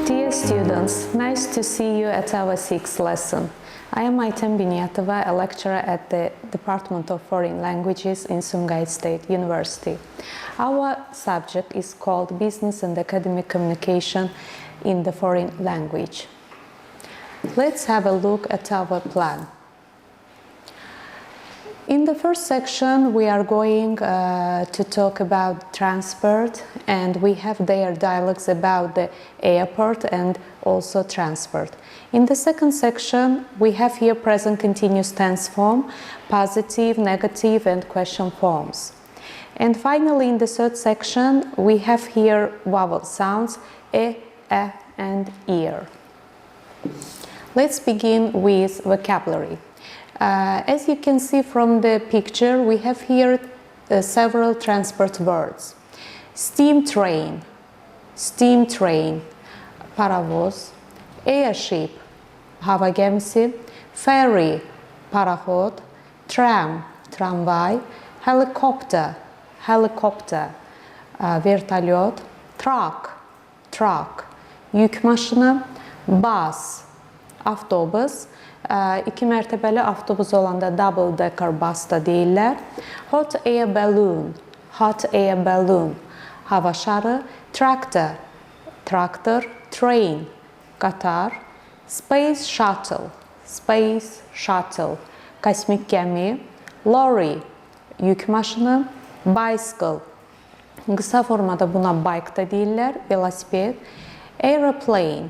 Dear students, nice to see you at our 6th lesson. I am Aytən Bünyatova, a lecturer at the Department of Foreign Languages in Sumqayıt Dövlət University. Our subject is called Business and Academic Communication in the Foreign Language. Let's have a look at our plan. In the first section, we are going to talk about transport, and we have there dialogues about the airport and also transport. In the second section, we have here present continuous tense form, positive, negative, and question forms. And finally, in the third section, we have here vowel sounds, and ear. Let's begin with vocabulary. As you can see from the picture, we have here several transport words. Steam train, paravoz, airship, hava gemisi, ferry, paraxod, tram, tramvay, helicopter, vertolyot, truck, yük maşını, bus, avtobus, 2 mərtəbəli avtobus olanda double decker bus da deyirlər. Hot air balloon, hava şarı, tractor, train, qatar, space shuttle, kosmik gəmi, lorry, yük maşını, bicycle, qısa formada buna bike da deyirlər, velosiped, aeroplane,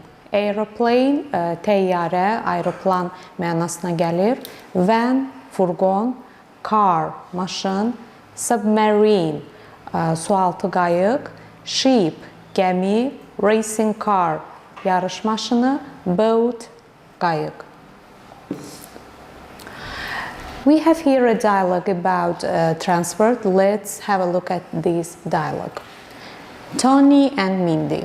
təyyarə, aeroplan mənasına gəlir. Van, furqon, car, maşın, submarine, sualtı qayıq, ship, gəmi, racing car, yarış maşını, boat, qayıq. We have here a dialogue about transport. Let's have a look at this dialogue. Tony and Mindy.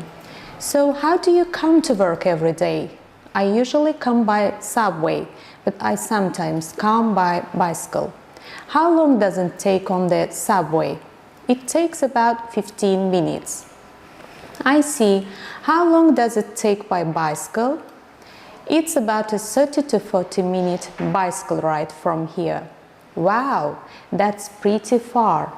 So how do you come to work every day? I usually come by subway, but I sometimes come by bicycle. How long does it take on the subway? It takes about 15 minutes. I see. How long does it take by bicycle? It's about a 30 to 40 minute bicycle ride from here. Wow, that's pretty far.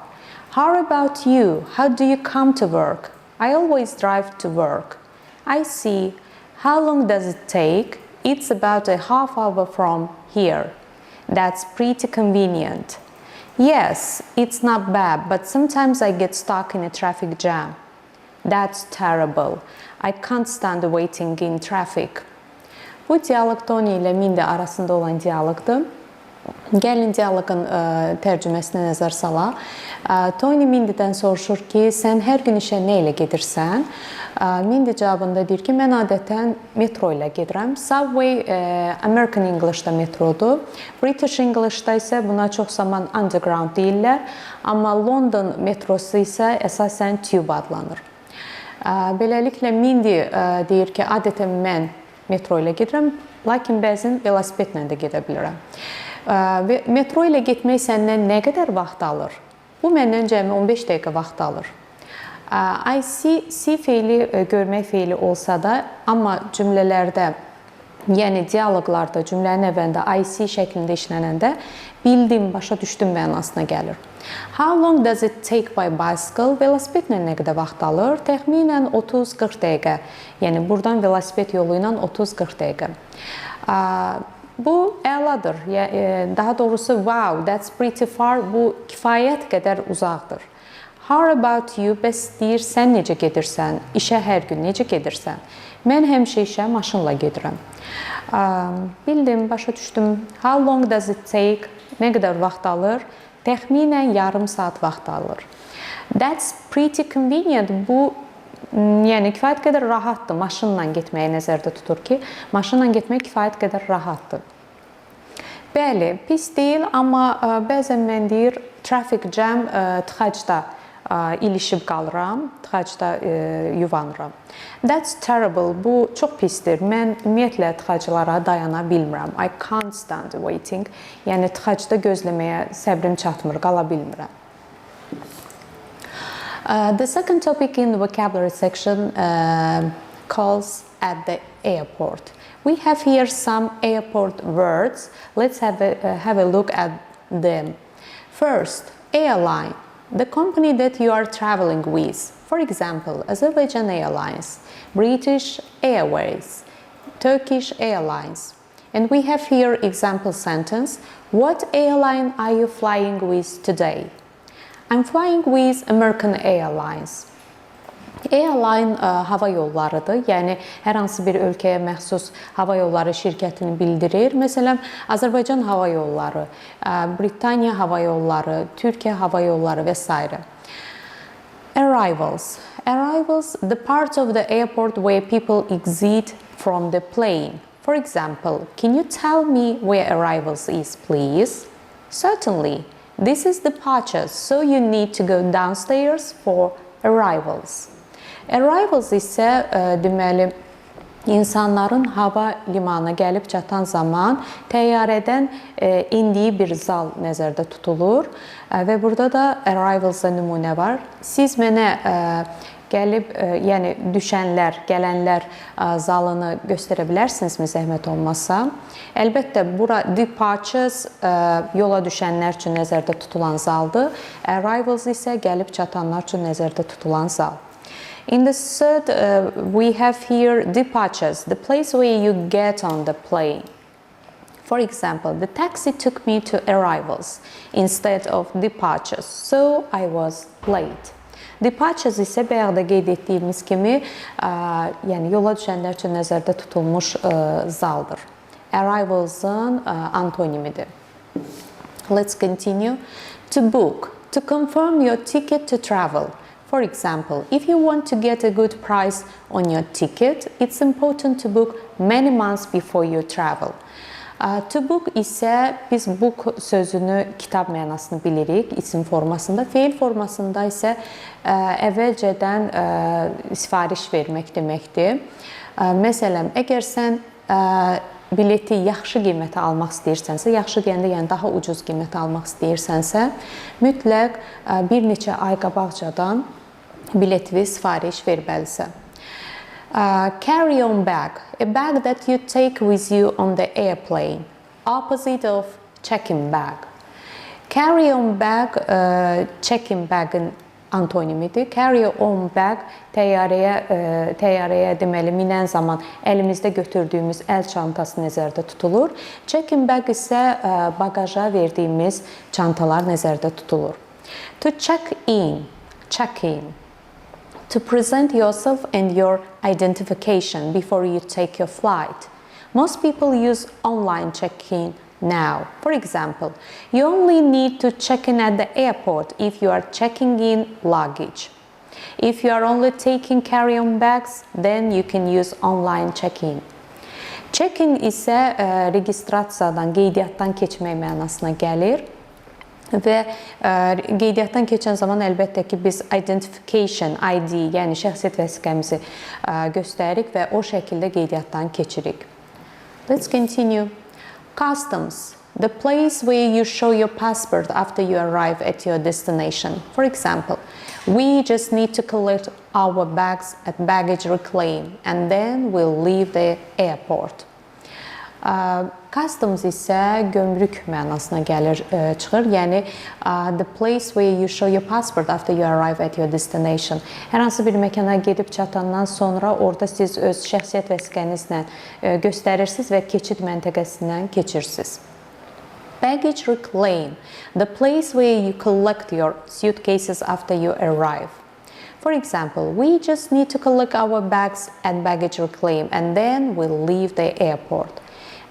How about you? How do you come to work? I always drive to work. I see. How long does it take? It's about a half hour from here. That's pretty convenient. Yes, it's not bad, but sometimes I get stuck in a traffic jam. That's terrible. I can't stand waiting in traffic. Bu diyaloq Tony ilə Mindy arasında olan diyaloqdur. Gəlin dialoqun tərcüməsinə nəzər salaq. Tony Mindydən soruşur ki, sən hər gün işə nə ilə gedirsən? Mindy cavabında deyir ki, mən adətən metro ilə gedirəm. Subway American English'da metrodur. British English'da isə buna çox zaman underground deyirlər. Amma London metrosu isə əsasən tube adlanır. Beləliklə Mindy deyir ki, adətən mən metro ilə gedirəm, lakin bəzən velosipedlə də gedə bilirəm. Metro ilə getmək səndən nə qədər vaxt alır? Bu məndən cəmi 15 dəqiqə vaxt alır. I see feili görmək feili olsa da, amma cümlələrdə, yəni dialoqlarda cümlənin əvvəlində I see şəklində işlənəndə bildim, başa düşdüm mənasına gəlir. How long does it take by bicycle? Velosipedlə nə qədər vaxt alır? Təxminən 30-40 dəqiqə. Yəni buradan velosiped yolu ilə 30-40 dəqiqə. Bu əladır. Daha doğrusu wow, that's pretty far. Bu kifayət qədər uzaqdır. How about you? Bəs deyir, sən necə gedirsən? İşə hər gün necə gedirsən? Mən həmişə işə maşınla gedirəm. Bildim, başa düşdüm. How long does it take? Nə qədər vaxt alır? Təxminən yarım saat vaxt alır. That's pretty convenient. Bu, yəni kifayət qədər rahatdır. Maşınla getməyi nəzərdə tutur ki, maşınla getmək kifayət qədər rahatdır. Bəli, pis deyil, amma bəzən mən deyir, traffic jam, tıxacda ilişib qalıram, tıxacda yuvanıram. That's terrible. Bu çox pisdir. Mən ümumiyyətlə tıxaclara dayana bilmirəm. I can't stand waiting. Yəni tıxacda gözləməyə səbrim çatmır, qala bilmirəm. The second topic in the vocabulary section calls at the airport. We have here some airport words. Let's have a look at them. First, airline, the company that you are traveling with. For example, Azerbaijan Airlines, British Airways, Turkish Airlines. And we have here example sentence. What airline are you flying with today? I'm flying with American Airlines. Airline hava yollarıdır. Yəni hər hansı bir ölkəyə məxsus hava yolları şirkətini bildirir. Məsələn, Azərbaycan hava yolları, Britaniya hava yolları, Türkiyə hava yolları və s. Arrivals. Arrivals, the part of the airport where people exit from the plane. For example, can you tell me where arrivals is, please? Certainly. This is departures, so you need to go downstairs for arrivals. Arrivals isə deməli insanların hava limanına gəlib çatan zaman təyyarədən indiyi bir zal nəzərdə tutulur və burada da arrivalsa nümunə var. Siz mənə gəlib, yəni düşənlər, gələnlər zalını göstərə bilərsinizmi zəhmət olmasa? Əlbəttə, bura departures yola düşənlər üçün nəzərdə tutulan zaldır. Arrivals isə gəlib çatanlar üçün nəzərdə tutulan zal. In the third, we have here departures, the place where you get on the plane. For example, the taxi took me to arrivals instead of departures, so I was late. Departures isə bayaqda qeyd etdiyimiz kimi, yəni yola düşənlər üçün nəzərdə tutulmuş zaldır. Arrivals'ın antonimidir. Let's continue. To book, to confirm your ticket to travel. For example, if you want to get a good price on your ticket, it's important to book many months before you travel. To book isə biz book sözünü kitab mənasını bilirik, isim formasında, feil formasında isə əvvəlcədən sifariş vermək deməkdir. Məsələn, əgər sən bileti yaxşı qiymətə almaq istəyirsənsə, yaxşı deyəndə yəni daha ucuz qiymətə almaq istəyirsənsə, mütləq bir neçə ay qabaqcadan biletini sifariş verməlisən. Carry-on bag, a bag that you take with you on the airplane, opposite of check-in bag. Carry-on bag, check-in bag'ın antonimidir. Carry-on bag təyyarəyə deməli minən zaman əlimizdə götürdüyümüz əl çantası nəzərdə tutulur. Check-in bag isə bagaja verdiyimiz çantalar nəzərdə tutulur. To check-in, check-in. To present yourself and your identification before you take your flight. Most people use online check-in now. For example, you only need to check in at the airport if you are checking in luggage. If you are only taking carry-on bags, then you can use online check-in. Check-in isə registrasiyadan, qeydiyyatdan keçmək mənasına gəlir. Və qeydiyyatdan keçən zaman əlbəttə ki, biz identification, ID, yəni şəxsiyyət vəsiqəmizi göstəririk və o şəkildə qeydiyyatdan keçirik. Let's continue. Customs, the place where you show your passport after you arrive at your destination. For example, we just need to collect our bags at baggage reclaim and then we'll leave the airport. Customs isə gömrük mənasına gəlir, çıxır. Yəni, the place where you show your passport after you arrive at your destination. Hər hansı bir məkana gedib çatandan sonra orada siz öz şəxsiyyət vəsiqənizlə göstərirsiniz və keçid məntəqəsindən keçirsiniz. Baggage reclaim, the place where you collect your suitcases after you arrive. For example, we just need to collect our bags at baggage reclaim and then we'll leave the airport.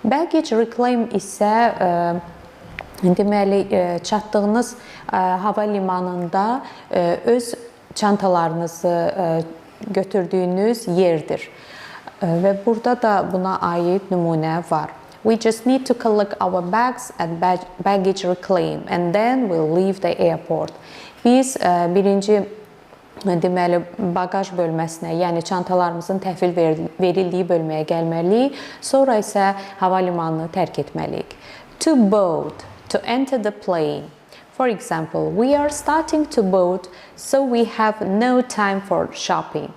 Baggage reclaim isə deməli çatdığınız hava limanında öz çantalarınızı götürdüyünüz yerdir. Və burada da buna aid nümunə var. We just need to collect our bags at baggage reclaim and then we'll leave the airport. Biz birinci deməli bagaj bölməsinə, yəni çantalarımızın təhvil verildiyi bölməyə gəlməliyik, sonra isə hava limanını tərk etməliyik. To board, to enter the plane. For example, we are starting to board, so we have no time for shopping.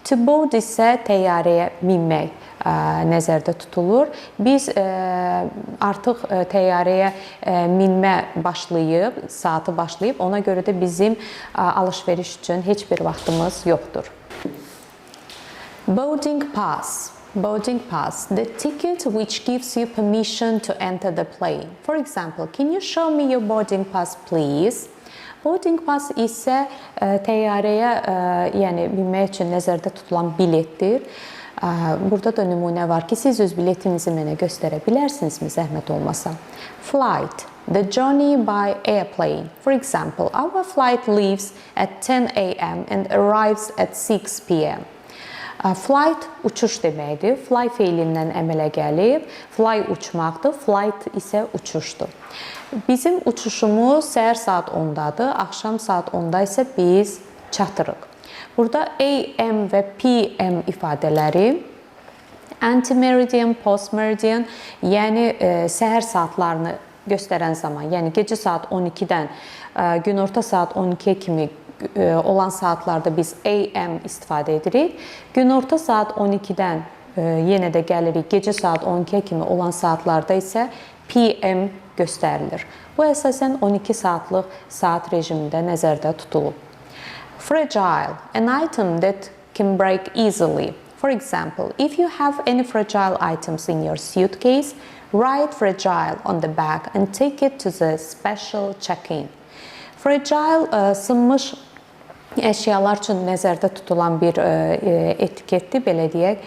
To board isə təyyarəyə minmək nəzərdə tutulur. Biz artıq təyyarəyə minmə başlayıb, saatı başlayıb, ona görə də bizim alış-veriş üçün heç bir vaxtımız yoxdur. Boarding pass. Boarding pass, the ticket which gives you permission to enter the plane. For example, can you show me your boarding pass, please? Boarding pass isə təyyarəyə, yəni minmək üçün nəzərdə tutulan biletdir. Burada da nümunə var ki, siz öz biletinizi mənə göstərə bilərsinizmi, zəhmət olmasa? Flight, the journey by airplane. For example, our flight leaves at 10 a.m. and arrives at 6 p.m. Flight uçuş deməkdir. Fly feilindən əmələ gəlib. Fly uçmaqdır, flight isə uçuşdur. Bizim uçuşumuz səhər saat 10-dadır, axşam saat 10-da isə biz çatırıq. Burada AM və PM ifadələri anti-meridian, post-meridian, yəni səhər saatlarını göstərən zaman, yəni gecə saat 12-dən günorta saat 12-yə kimi olan saatlarda biz AM istifadə edirik. Günorta saat 12-dən yenə də gəlirik, gecə saat 12-yə kimi olan saatlarda isə PM göstərilir. Bu əsasən 12 saatlıq saat rejimində nəzərdə tutulub. Fragile, an item that can break easily. For example, if you have any fragile items in your suitcase, write fragile on the back and take it to the special check-in. Fragile, sınmış əşyalar üçün nəzərdə tutulan bir etiketdir, belə deyək.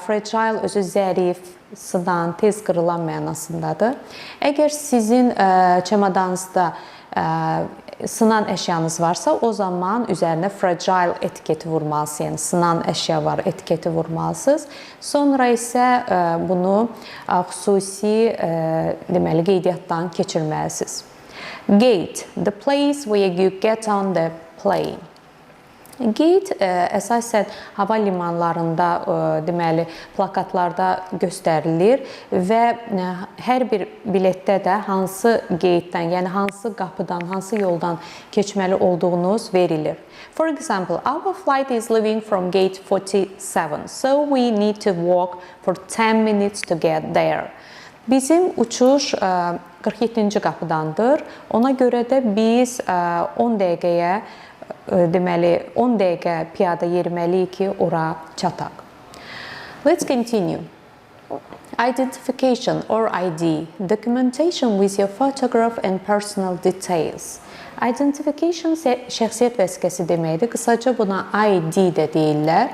Fragile özü zərif, sınan, tez qırılan mənasındadır. Əgər sizin çamadanınızda sınan əşyanız varsa, o zaman üzərinə fragile etiketi vurmalısınız, yəni sınan əşya var etiketi vurmalısınız. Sonra isə bunu xüsusi deməli qeydiyyatdan keçirməlisiniz. Gate, the place where you get on the plane. Gate əsasən hava limanlarında deməli plakatlarda göstərilir və hər bir biletdə də hansı gatedən, yəni hansı qapıdan, hansı yoldan keçməli olduğunuz verilir. For example, our flight is leaving from gate 47, so we need to walk for 10 minutes to get there. Bizim uçuş 47-ci qapıdandır. Ona görə də biz 10 dəqiqəyə deməli 10 dəqiqə piyada yeriməliyik ki, ora çataq. Let's continue. Identification or ID, documentation with your photograph and personal details. Identification şəxsiyyət vəsiqəsi deməkdir. Qısaca buna ID də deyirlər.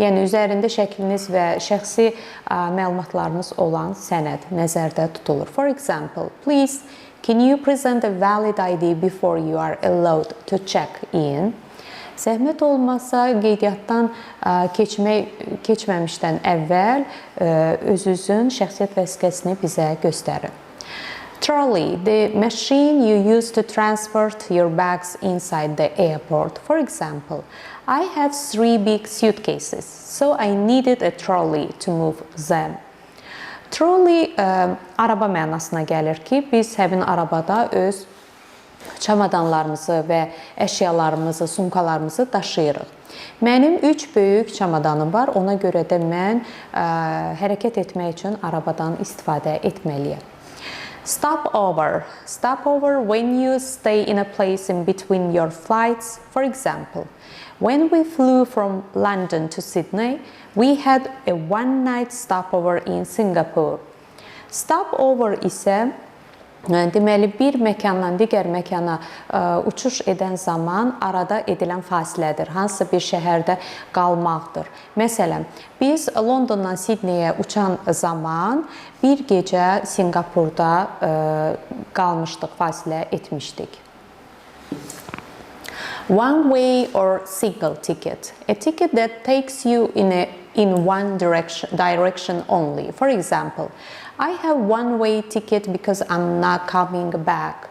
Yəni üzərində şəkliniz və şəxsi məlumatlarınız olan sənəd nəzərdə tutulur. For example, please, can you present a valid ID before you are allowed to check in? Zəhmət olmasa qeydiyyatdan keçməmişdən əvvəl özünüzün şəxsiyyət vəsiqəsini bizə göstərin. Trolley, the machine you use to transport your bags inside the airport. For example, I have 3 big suitcases, so I needed a trolley to move them. Trolley araba mənasına gəlir ki, biz həmin arabada öz çamadanlarımızı və əşyalarımızı, sumkalarımızı daşıyırıq. Mənim 3 böyük çamadanım var, ona görə də mən hərəkət etmək üçün arabadan istifadə etməliyəm. Stopover. Stopover when you stay in a place in between your flights. For example, when we flew from London to Sydney, we had a one-night stopover in Singapore. Stopover isə deməli bir məkandan digər məkana uçuş edən zaman arada edilən fasilədir. Hansısa bir şəhərdə qalmaqdır. Məsələn, biz Londondan Sidneyə uçan zaman bir gecə Singapurda qalmışdıq, fasilə etmişdik. One way or single ticket. A ticket that takes you in one direction only. For example, I have one-way ticket because I'm not coming back.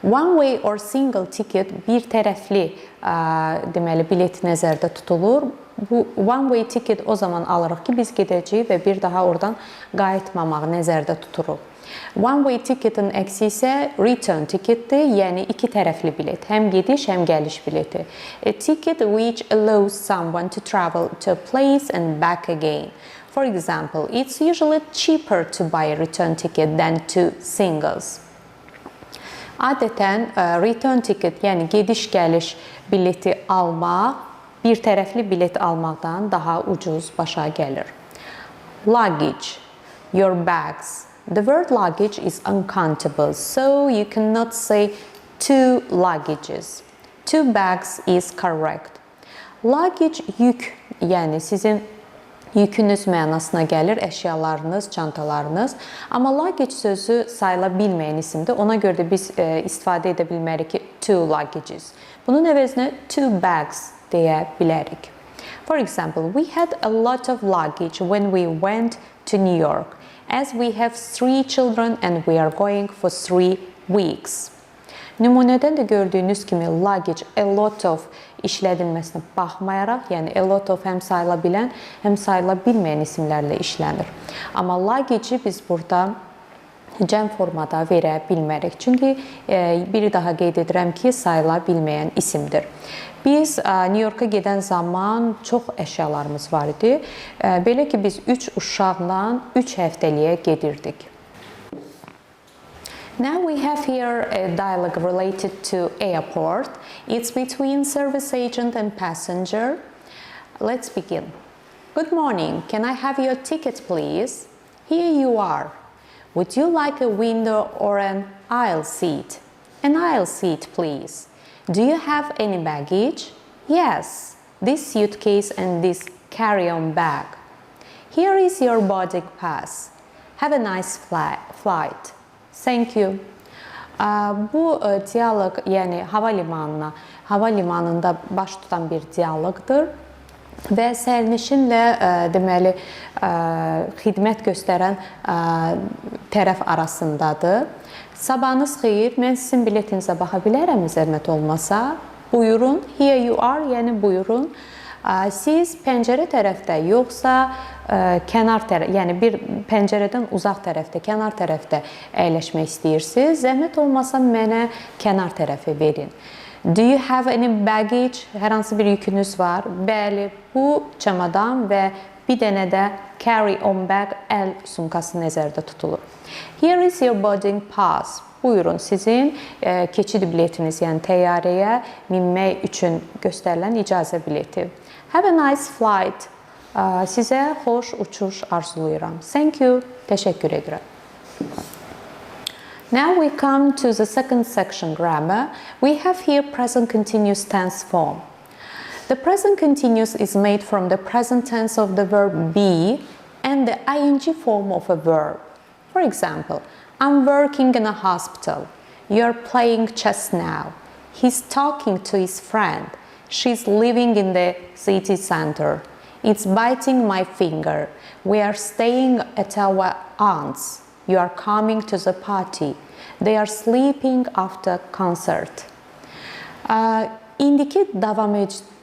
One-way or single ticket bir tərəfli deməli bilet nəzərdə tutulur. Bu one way ticket o zaman alırıq ki, biz gedəcəyik və bir daha oradan qayıtmamağı nəzərdə tuturuq. One way ticketin əksi isə return ticketdir, yəni iki tərəfli bilet, həm gediş, həm gəliş bileti. A ticket which allows someone to travel to a place and back again. For example, it's usually cheaper to buy a return ticket than two singles. Adətən return ticket, yəni gediş-gəliş bileti almaq, bir tərəfli bilet almaqdan daha ucuz başa gəlir. Luggage, your bags. The word luggage is uncountable, so you cannot say two luggages. Two bags is correct. Luggage yük, yəni sizin yükünüz mənasına gəlir, əşyalarınız, çantalarınız. Amma luggage sözü sayıla bilməyən isimdir. Ona görə də biz istifadə edə bilmərik ki, two luggages. Bunun əvəzinə two bags deyə bilərik. For example, we had a lot of luggage when we went to New York, as we have 3 children and we are going for 3 weeks. Nümunədən də gördüyünüz kimi luggage, a lot of işlədilməsinə baxmayaraq, yəni a lot of həm sayıla bilən, həm sayıla bilməyən isimlərlə işlənir. Amma luggage-i biz burada cəm formada verə bilmərik. Çünki bir daha qeyd edirəm ki, sayıla bilməyən isimdir. Biz New York'a gedən zaman çox əşyalarımız var idi. Belə ki, biz 3 uşaqla 3 həftəliyə gedirdik. Now we have here a dialogue related to airport. It's between service agent and passenger. Let's begin. Good morning. Can I have your ticket, please? Here you are. Would you like a window or an aisle seat? An aisle seat, please. Do you have any baggage? Yes, this suitcase and this carry-on bag. Here is your boarding pass. Have a nice flight. Thank you. Bu dialoq, yəni hava limanında baş tutan bir dialoqdur və sərnişinlə deməli xidmət göstərən tərəf arasındadır. Sabahınız xeyir, mən sizin biletinizə baxa bilərəm, zəhmət olmasa. Buyurun, here you are, yəni buyurun. Siz pəncərə tərəfdə, yoxsa kənar tərəf, yəni bir pəncərədən uzaq tərəfdə, kənar tərəfdə əyləşmək istəyirsiniz. Zəhmət olmasa mənə kənar tərəfi verin. Do you have any baggage? Hər hansı bir yükünüz var? Bəli, bu çamadan və bir dənə də carry-on bag, əl sumkası nəzərdə tutulur. Here is your boarding pass. Buyurun, sizin keçid biletiniz, yəni təyyarəyə minmək üçün göstərilən icazə bileti. Have a nice flight. Sizə xoş uçuş arzulayıram. Thank you. Təşəkkür edirəm. Now we come to the second section, grammar. We have here present continuous tense form. The present continuous is made from the present tense of the verb be and the ing form of a verb. For example, I'm working in a hospital. You're playing chess now. He's talking to his friend. She's living in the city center. It's biting my finger. We are staying at our aunt's. You are coming to the party. They are sleeping after concert. İndiki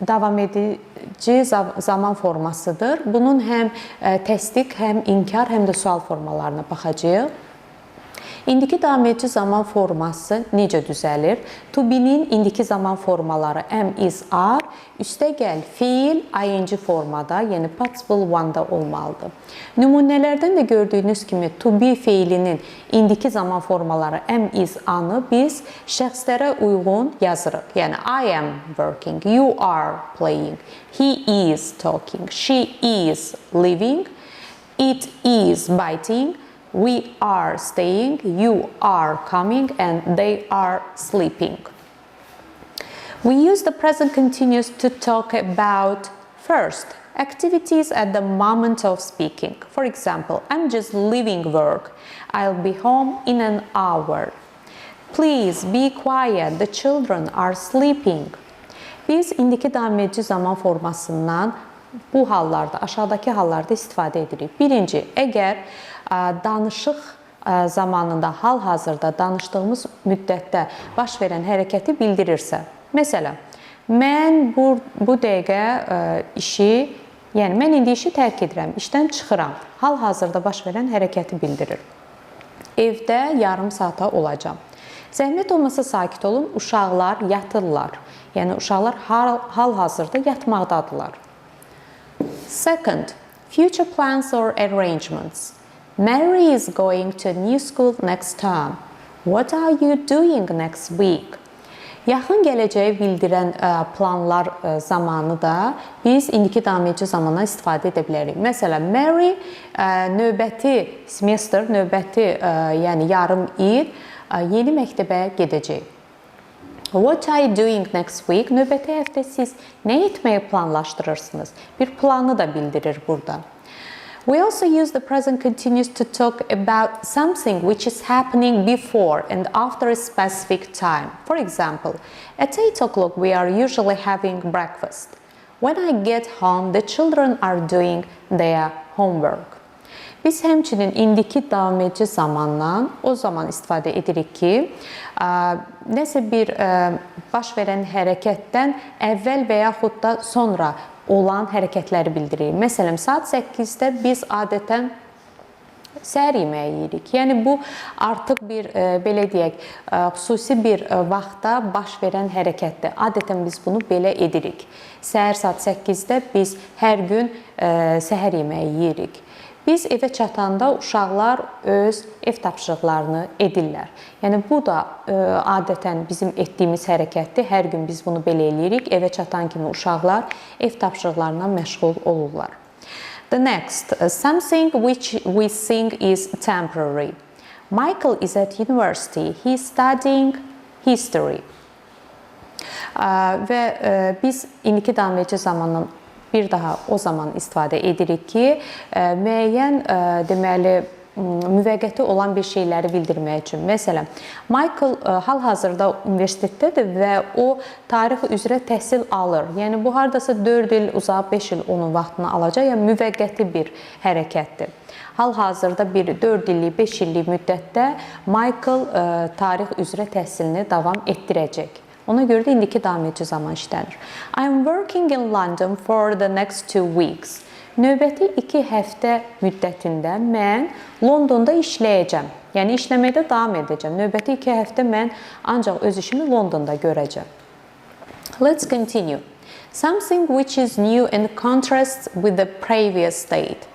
davam edici zaman formasıdır. Bunun həm təsdiq, həm inkar, həm də sual formalarına baxacağıq. İndiki davam edici zaman forması necə düzəlir? To be-nin indiki zaman formaları am, is, are, üstəgəl fiil ing formada, yəni participle one-da olmalıdır. Nümunələrdən də gördüyünüz kimi to be fiilinin indiki zaman formaları am, is, anı biz şəxslərə uyğun yazırıq. Yəni I am working, you are playing, he is talking, she is living, it is biting, we are staying, you are coming, and they are sleeping. We use the present continuous to talk about, first, activities at the moment of speaking. For example, I'm just leaving work. I'll be home in an hour. Please be quiet, the children are sleeping. Biz indiki davam edici zaman formasından bu hallarda, aşağıdakı hallarda istifadə edirik. Birinci, əgər danışıq zamanında, hal-hazırda danışdığımız müddətdə baş verən hərəkəti bildirirsə. Məsələn, Mən bu dəqiqə işi, yəni mən indi işi tərk edirəm, işdən çıxıram. Hal-hazırda baş verən hərəkəti bildirir. Evdə yarım saata olacam. Zəhmət olmasa sakit olun, uşaqlar yatırlar. Yəni uşaqlar hal-hazırda yatmaqdadırlar. Second, future plans or arrangements. Mary is going to a new school next term. What are you doing next week? Yaxın gələcəyi bildirən planlar zamanı da biz indiki davam edici zamandan istifadə edə bilərik. Məsələn, Mary növbəti semestr, növbəti yəni yarım il yeni məktəbə gedəcək. What are you doing next week? Növbəti həftə siz nə etməyi planlaşdırırsınız? Bir planı da bildirir burada. We also use the present continuous to talk about something which is happening before and after a specific time. For example, at 8 o'clock we are usually having breakfast. When I get home, the children are doing their homework. Biz həmçinin indiki davam edici zamandan o zaman istifadə edirik ki, nəsə bir baş verən hərəkətdən əvvəl və yaxud da sonra olan hərəkətləri bildirir. Məsələn, saat 8-də biz adətən səhər yeməyi yeyirik. Yəni bu artıq bir belə deyək, xüsusi bir vaxtda baş verən hərəkətdir. Adətən biz bunu belə edirik. Səhər saat 8-də biz hər gün səhər yeməyi yeyirik. Biz evə çatanda uşaqlar öz ev tapşırıqlarını edirlər. Yəni bu da adətən bizim etdiyimiz hərəkətdir. Hər gün biz bunu belə eləyirik. Evə çatan kimi uşaqlar ev tapşırıqlarına məşğul olurlar. The next, something which we think is temporary. Michael is at university. He is studying history. Və biz indiki davam edici zamandan bir daha o zaman istifadə edirik ki, müəyyən deməli müvəqqəti olan bir şeyləri bildirmək üçün. Məsələn, Michael hal-hazırda universitetdədir və o tarix üzrə təhsil alır. Yəni bu hardasa 4 il uzaq, 5 il onun vaxtını alacaq, yəni müvəqqəti bir hərəkətdir. Hal-hazırda bir 4 illik, 5 illik müddətdə Michael tarix üzrə təhsilini davam etdirəcək. Ona görə də indiki davam edici zaman işlənir. I am working in London for the next 2 weeks. Növbəti 2 həftə müddətində mən Londonda işləyəcəm. Yəni işləməkdə davam edəcəm. Növbəti 2 həftə mən ancaq öz işimi Londonda görəcəm. Let's continue. Something which is new and contrasts with the previous state.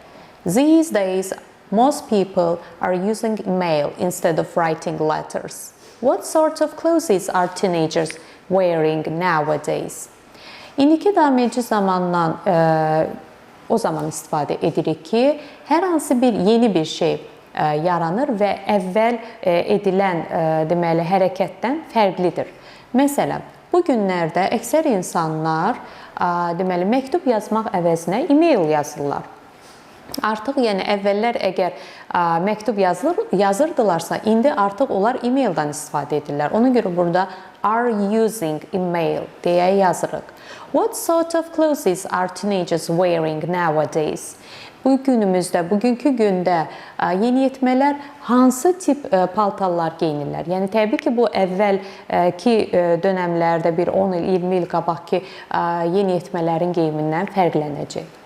These days, most people are using email instead of writing letters. What sort of clothes are teenagers wearing nowadays? İndiki davam edici zamandan o zaman istifadə edirik ki, hər hansı bir yeni bir şey yaranır və əvvəl edilən deməli hərəkətdən fərqlidir. Məsələn, bu günlərdə əksər insanlar deməli məktub yazmaq əvəzinə e-mail yazırlar. Artıq yəni əvvəllər əgər məktub yazırdılarsa, indi artıq onlar e-maildən istifadə edirlər. Ona görə burada are using email deyə yazırıq. What sort of clothes are teenagers wearing nowadays? Bu günümüzdə, bugünkü gündə yeniyetmələr hansı tip paltarlar geyinirlər? Yəni təbii ki, bu əvvəlki dönəmlərdə bir 10 il, 20 il qabaqki yeniyetmələrin geyimindən fərqlənəcək.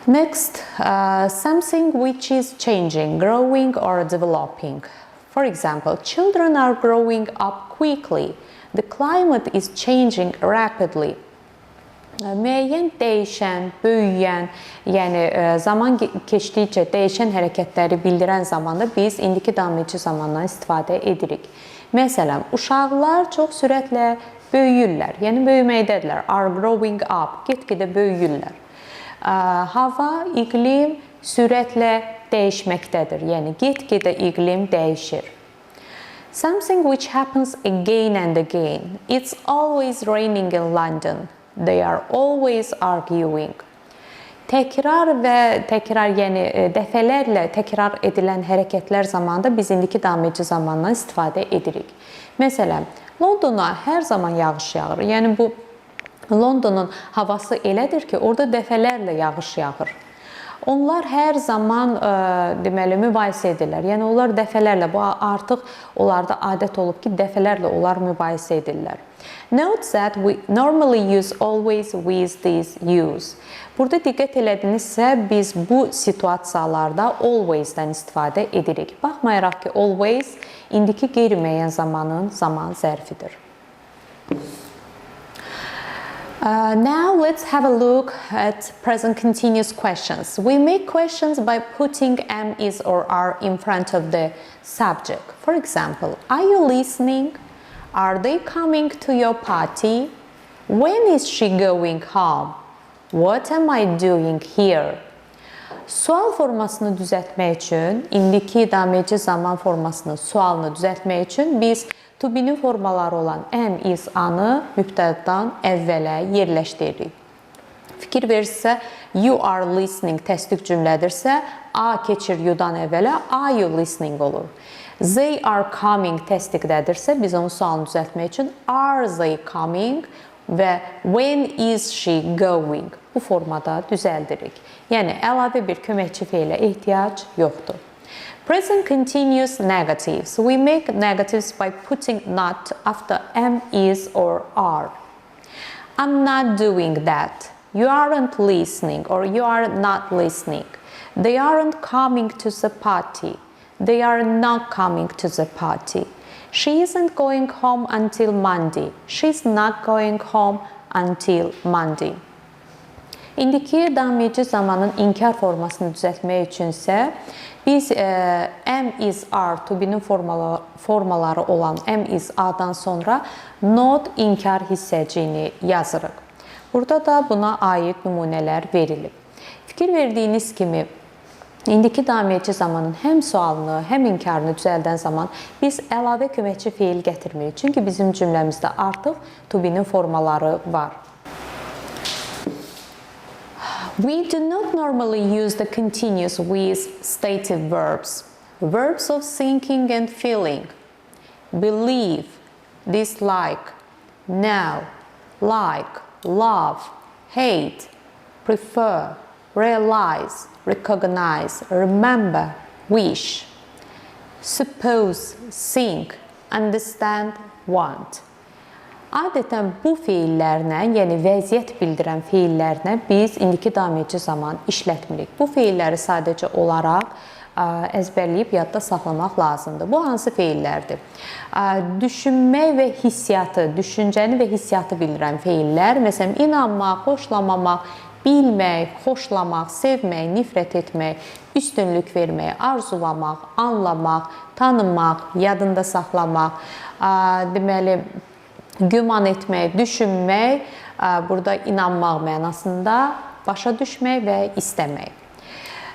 Next, something which is changing, growing or developing. For example, children are growing up quickly. The climate is changing rapidly. Müəyyən dəyişən, böyüyən, yəni zaman keçdikcə dəyişən hərəkətləri bildirən zamanda biz indiki davam edici zamandan istifadə edirik. Məsələn, uşaqlar çox sürətlə böyüyürlər, yəni böyüməkdədirlər. Are growing up, get-gedə böyüyürlər. Hava, iqlim sürətlə dəyişməkdədir. Yəni get-gedə iqlim dəyişir. Something which happens again and again. It's always raining in London. They are always arguing. Təkrar və təkrar, yəni dəfələrlə təkrar edilən hərəkətlər zamanında biz indiki davam edici zamandan istifadə edirik. Məsələn, Londona hər zaman yağış yağır. Yəni bu Londonun havası elədir ki, orada dəfələrlə yağış yağır. Onlar hər zaman deməli mübahisə edirlər. Yəni onlar dəfələrlə, bu artıq onlarda adət olub ki, dəfələrlə onlar mübahisə edirlər. Note that we normally use always with these use. Burada diqqət elədinizsə, biz bu situasiyalarda always-dən istifadə edirik. Baxmayaraq ki, always indiki qeyri-müəyyən zamanın zaman zərfidir. Now let's have a look at present continuous questions. We make questions by putting am, is, or are in front of the subject. For example, are you listening? Are they coming to your party? When is she going home? What am I doing here? Sual formasını düzəltmək üçün, indiki idameci zaman formasını, sualını düzəltmək üçün biz to be-nin formaları olan am, is, anı mübtədadan əvvələ yerləşdiririk. Fikir verirsə, you are listening təsdiq cümlədirsə, a keçir you-dan əvvələ, are you listening olur. They are coming təsdiqdədirsə, biz onun sualını düzəltmək üçün are they coming və when is she going bu formada düzəldirik. Yəni, əlavə bir köməkçi feilə ehtiyac yoxdur. Present continuous negatives. We make negatives by putting not after am, is, or are. I'm not doing that. You aren't listening, or you are not listening. They aren't coming to the party. They are not coming to the party. She isn't going home until Monday. She's not going home until Monday. İndiki davamiyyəci zamanın inkar formasını düzəltmək üçünsə, biz am, is, are, to be-nin formaları olan am, is, are-dan sonra not inkar hissəciyini yazırıq. Burada da buna aid nümunələr verilib. Fikir verdiyiniz kimi, indiki davamiyyəci zamanın həm sualını, həm inkarını düzəldən zaman biz əlavə köməkçi feil gətirmirik. Çünki bizim cümləmizdə artıq to be-nin formaları var. We do not normally use the continuous with stative verbs. Verbs of thinking and feeling. Believe, dislike, know, like, love, hate, prefer, realize, recognize, remember, wish, suppose, think, understand, want. Adətən bu feillərlə, yəni vəziyyət bildirən feillərlə biz indiki davamiyyəci zaman işlətmirik. Bu feilləri sadəcə olaraq əzbərləyib yadda saxlamaq lazımdır. Bu hansı feillərdir? Düşünmək və hissiyatı, düşüncəni və hissiyatı bildirən feillər, məsələn, inanmaq, xoşlamamaq, bilmək, xoşlamaq, sevmək, nifrət etmək, üstünlük vermək, arzulamaq, anlamaq, tanımaq, yadında saxlamaq, deməli, güman etmək, düşünmək, burada inanmaq mənasında, başa düşmək və istəmək.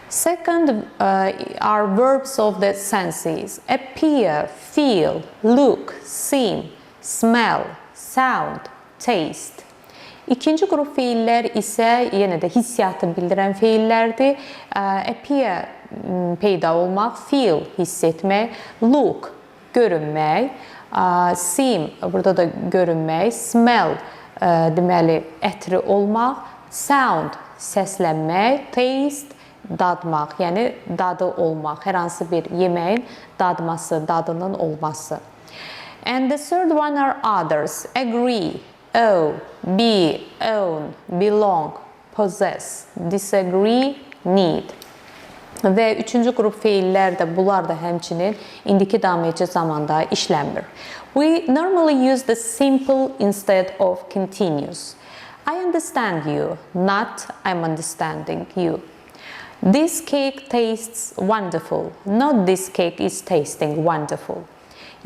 Second are verbs of the senses. Appear, feel, look, seem, smell, sound, taste. İkinci qrup feillər isə yenə də hissiyatı bildirən feillərdir. Appear, peyda olmaq, feel, hiss etmək, look, görünmək, seem, burada da görünmək, smell, deməli, ətri olmaq, sound, səslənmək, taste, dadmaq, yəni dadı olmaq, hər hansı bir yeməyin dadması, dadının olması. And the third one are others. Agree, owe, be, own, belong, possess, disagree, need. Və üçüncü qrup feillər də, bunlar da həmçinin indiki davamiyyəci zamanda işlənmir. We normally use the simple instead of continuous. I understand you, not I'm understanding you. This cake tastes wonderful, not this cake is tasting wonderful.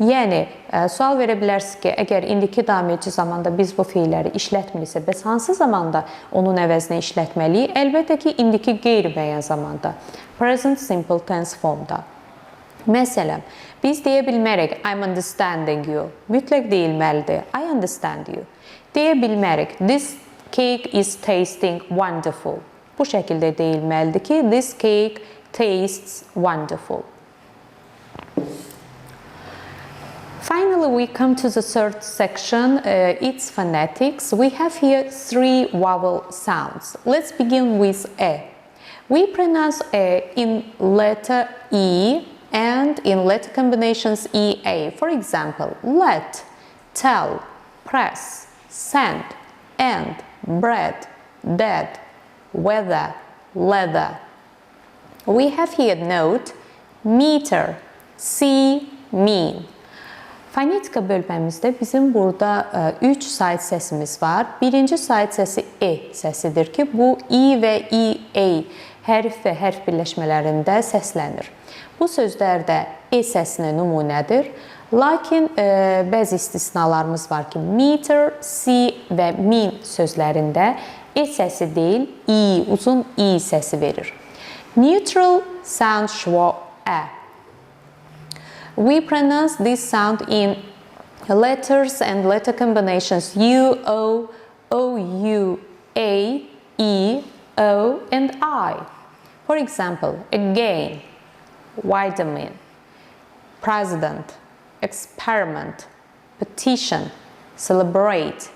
Yəni, sual verə bilərsiniz ki, əgər indiki davamiyyəci zamanda biz bu feilləri işlətmiriksə, bəs hansı zamanda onun əvəzinə işlətməliyik? Əlbəttə ki, indiki qeyri-müəyyən zamanda, present simple tense formda. Məsələn, biz deyə bilmərik, I'm understanding you. Mütləq deyilməlidir, I understand you. Deyə bilmərik, this cake is tasting wonderful. Bu şəkildə deyilməlidir ki, this cake tastes wonderful. Finally, we come to the third section, it's phonetics. We have here 3 vowel sounds. Let's begin with A. We pronounce in letter E and in letter combinations EA. For example, let, tell, press, send, and, bread, dead, weather, leather. We have here note, meter, see, mean. Fonetika bölməmizdə bizim burada 3 sayt səsimiz var. Birinci sayt səsi E səsidir ki, bu I və EA hərf və hərf birləşmələrində səslənir. Bu sözlərdə E səsinə nümunədir. Lakin bəzi istisnalarımız var ki, meter, see və mean sözlərində E səsi deyil, I, uzun I səsi verir. Neutral sound şvo ə. We pronounce this sound in letters and letter combinations U, O, OU, A, E, O, and I. For example, again, vitamin, president, experiment, petition, celebrate,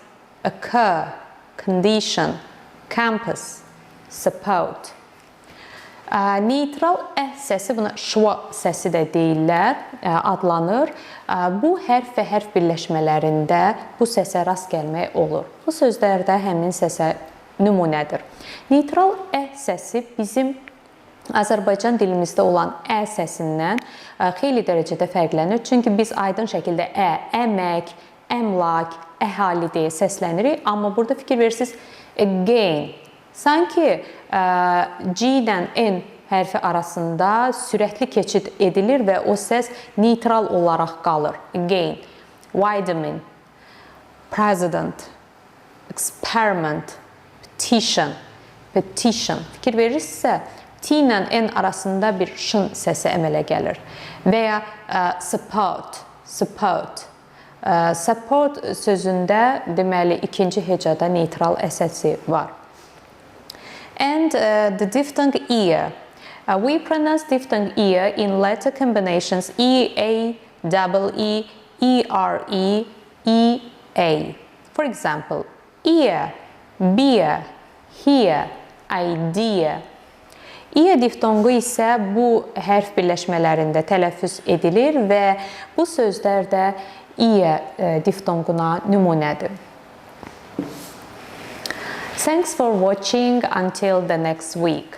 occur, condition, campus, support. Neutral ə səsi, buna şva səsi də deyirlər, adlanır. Bu hərf və hərf birləşmələrində bu səsə rast gəlmək olur. Bu sözlərdə həmin səsə nümunədir. Neutral ə səsi bizim Azərbaycan dilimizdə olan ə səsindən xeyli dərəcədə fərqlənir. Çünki biz aydın şəkildə ə, əmək, əmlak, əhali deyə səslənirik. Amma burada fikir verirsiniz, again. Sanki G ilə N hərfi arasında sürətli keçid edilir və o səs neytral olaraq qalır. Again, vitamin, president, experiment, petition, petition. Fikir verirsinizsə, T ilə N arasında bir şın səsi əmələ gəlir. Və ya support, support. Support sözündə deməli ikinci hecada neytral ə səsi var. And the diphthong ear. We pronounce diphthong ear in letter combinations EA, double E, ERE, EA. For example, ear, beer, hear, idea. İ diftongu isə bu hərf birləşmələrində tələffüz edilir və bu sözlər də İ diftonguna nümunədir. Thanks for watching until the next week.